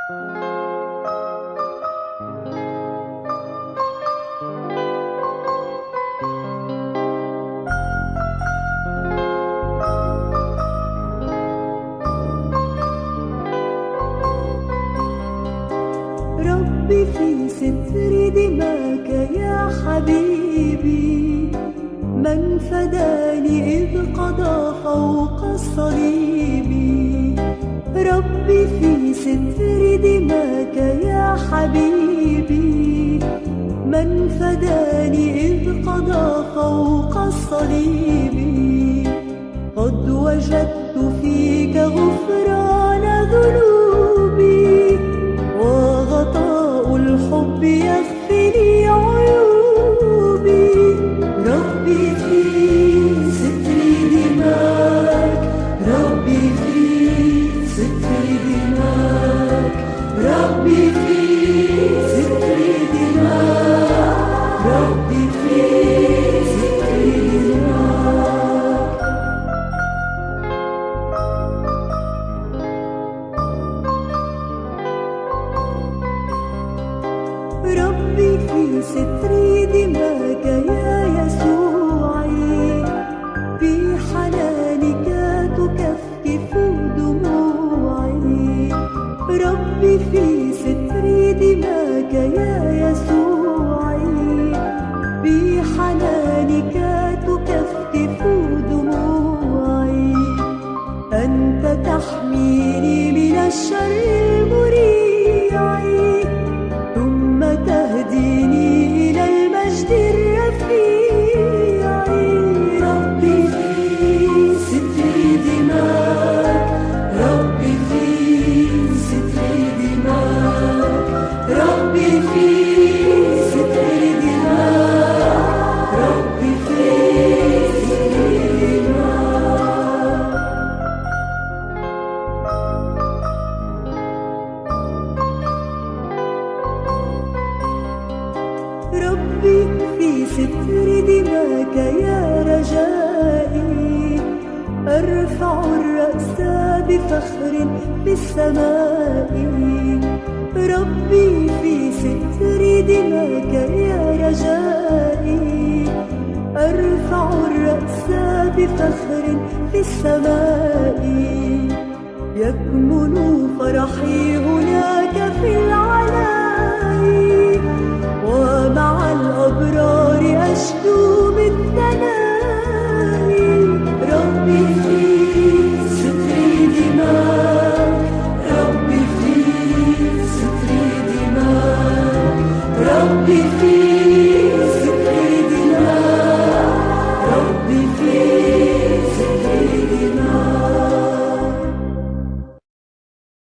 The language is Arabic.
ربي في ستر دماك يا حبيبي، من فداني إذ قضى فوق الصليب. ربي في ستر دماك يا حبيبي، من فداني إذ قضى فوق الصليب. قد وجدت فيك غفران ذنوبي، وغطاء الحب يخفي لي عيوبي. ربي في ستر دماك، ربي في ستر دماك، ربي في ستر دماك، ربي في ستر دماك. ربي في ستر دماك يا يسوعي، في حنانك تكفكف دموعي. ربي في ستر دماك يا يسوعي، في حنانك تكفكف دموعي. أنت تحميني من الشر المريع، ثم تهديني إلى المجد الرفيع. ربي في ستر دماك، ربي في ستر دماك، ربي في ستر دماك، ربي في ستر دماك. ربي في ستر دماك يا رجائي، أرفع الرأس بفخر في السماء. ربي في ستر دماك يا رجائي، أرفع الرأس بفخر في السماء. يكمن فرحي هناك في العلاء، ومع الأبرار أشدو بالثناء. ربي في ستر دماك، ربي في ستر دماك، ربي في